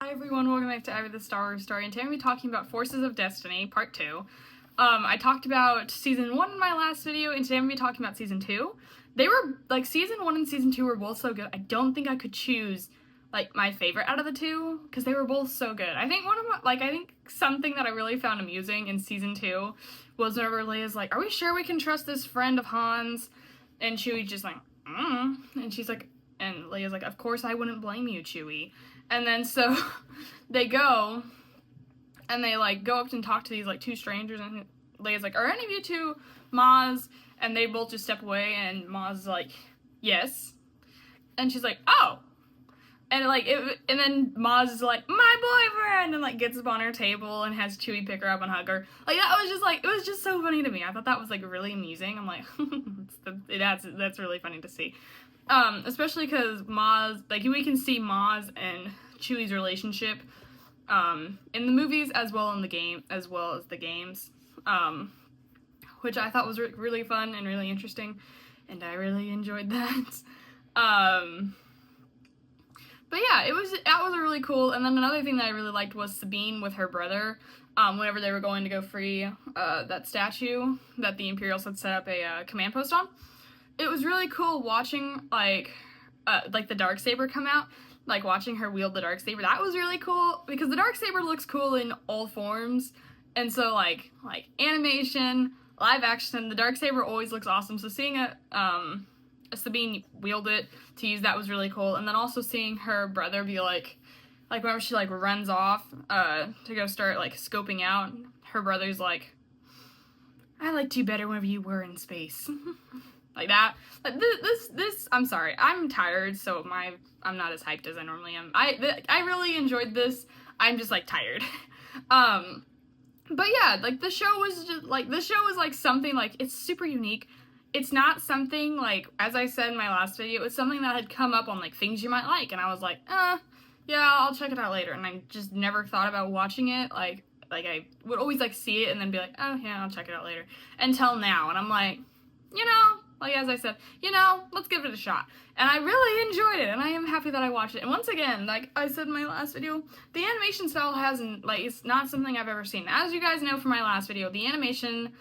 Hi everyone, welcome back to Ivy the Star Wars Story, and today I'm going to be talking about Forces of Destiny, Part 2. I talked about Season 1 in my last video, and today I'm going to be talking about Season 2. They were, Season 1 and Season 2 were both so good, I don't think I could choose, my favorite out of the two, because they were both so good. I think I think something that I really found amusing in Season 2 was whenever Leia's like, are we sure we can trust this friend of Han's? And Chewie's just like, and she's like, and Leia's like, of course I wouldn't blame you, Chewie. And then so they go and they go up and talk to these two strangers, and Leia's like, are any of you two Maz? And they both just step away, and Maz is like, yes. And she's like, oh. And and then Maz is like, my boyfriend, and gets up on her table and has Chewie pick her up and hug her. That was just it was just so funny to me. I thought that was really amusing. I'm like, that's really funny to see. Especially because Maz, we can see Maz and Chewie's relationship, in the movies as well as the games, which I thought was really fun and really interesting, and I really enjoyed that. But yeah, that was really cool. And then another thing that I really liked was Sabine with her brother, whenever they were going to go free, that statue that the Imperials had set up a command post on. It was really cool watching, the Darksaber come out, watching her wield the Darksaber. That was really cool, because the Darksaber looks cool in all forms, and so, animation, live action, the Darksaber always looks awesome, so seeing a Sabine wield it to use that was really cool, and then also seeing her brother be whenever she, runs off, to go start, scoping out, her brother's like, I liked you better whenever you were in space. Like that. This, I'm sorry, I'm tired, so I'm not as hyped as I normally am. I really enjoyed this. I'm just, tired. But yeah, the show was just, something, it's super unique. It's not something, as I said in my last video, it's something that had come up on, things you might like, and I was like, yeah, I'll check it out later, and I just never thought about watching it, I would always, see it, and then be like, oh, yeah, I'll check it out later, until now, and I'm like, as I said, let's give it a shot. And I really enjoyed it, and I am happy that I watched it. And once again, I said in my last video, the animation style it's not something I've ever seen. As you guys know from my last video, the animation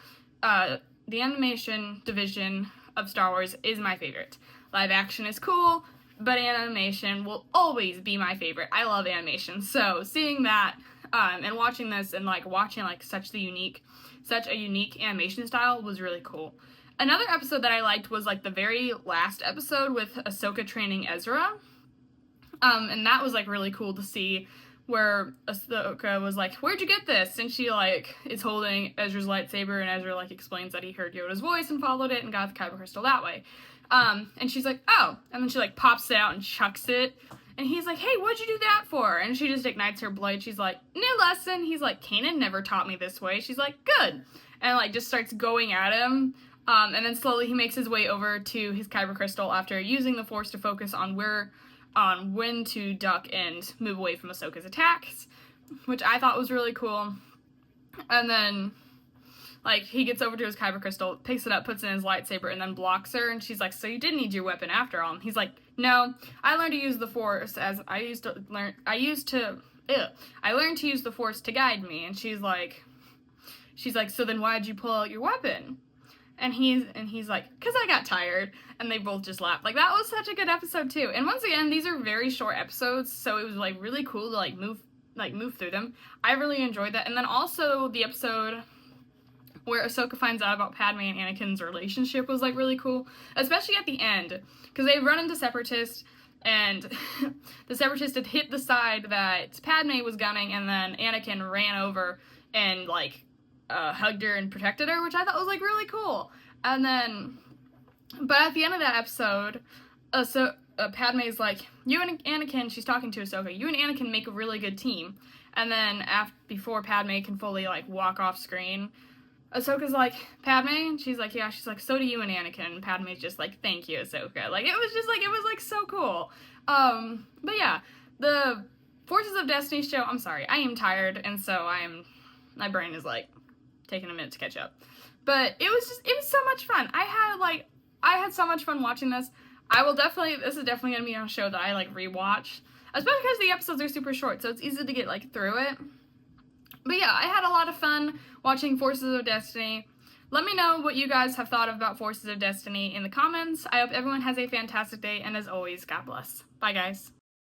division of Star Wars is my favorite. Live action is cool, but animation will always be my favorite. I love animation, so seeing that, and watching this, and watching such a unique animation style was really cool. Another episode that I liked was the very last episode with Ahsoka training Ezra, and that was really cool to see, where Ahsoka was like, where'd you get this? And she is holding Ezra's lightsaber, and Ezra explains that he heard Yoda's voice and followed it and got the kyber crystal that way. And she's like, oh, and then she pops it out and chucks it, and he's like, hey, what'd you do that for? And she just ignites her blade. She's like, new lesson. He's like, Kanan never taught me this way. She's like, good, and just starts going at him. And then slowly he makes his way over to his kyber crystal after using the Force to focus on when to duck and move away from Ahsoka's attacks, which I thought was really cool. And then, he gets over to his kyber crystal, picks it up, puts it in his lightsaber, and then blocks her, and she's like, so you did need your weapon after all. And he's like, no, I learned to use the Force I learned to use the Force to guide me. And she's like, so then why'd you pull out your weapon? And he's like, because I got tired, and they both just laughed. That was such a good episode, too. And once again, these are very short episodes, so it was, really cool to, move through them. I really enjoyed that. And then also the episode where Ahsoka finds out about Padme and Anakin's relationship was, really cool, especially at the end, because they run into Separatists, and the Separatists had hit the side that Padme was gunning, and then Anakin ran over and, hugged her and protected her, which I thought was really cool. And then, but at the end of that episode, Padme's like, you and Anakin, she's talking to Ahsoka, you and Anakin make a really good team. And then before Padme can fully walk off screen, Ahsoka's like, Padme? And she's like, yeah. She's like, so do you and Anakin. And Padme's just like, thank you, Ahsoka. It was just it was so cool. But yeah, the Forces of Destiny show, I'm sorry, I am tired, and so my brain is taking a minute to catch up. But it was so much fun. I had so much fun watching this. This is definitely gonna be a show that I rewatch. especially because the episodes are super short, so it's easy to get like through it. But yeah, I had a lot of fun watching Forces of Destiny. Let me know what you guys have thought about Forces of Destiny in the comments. I hope everyone has a fantastic day, and as always, God bless. Bye, guys.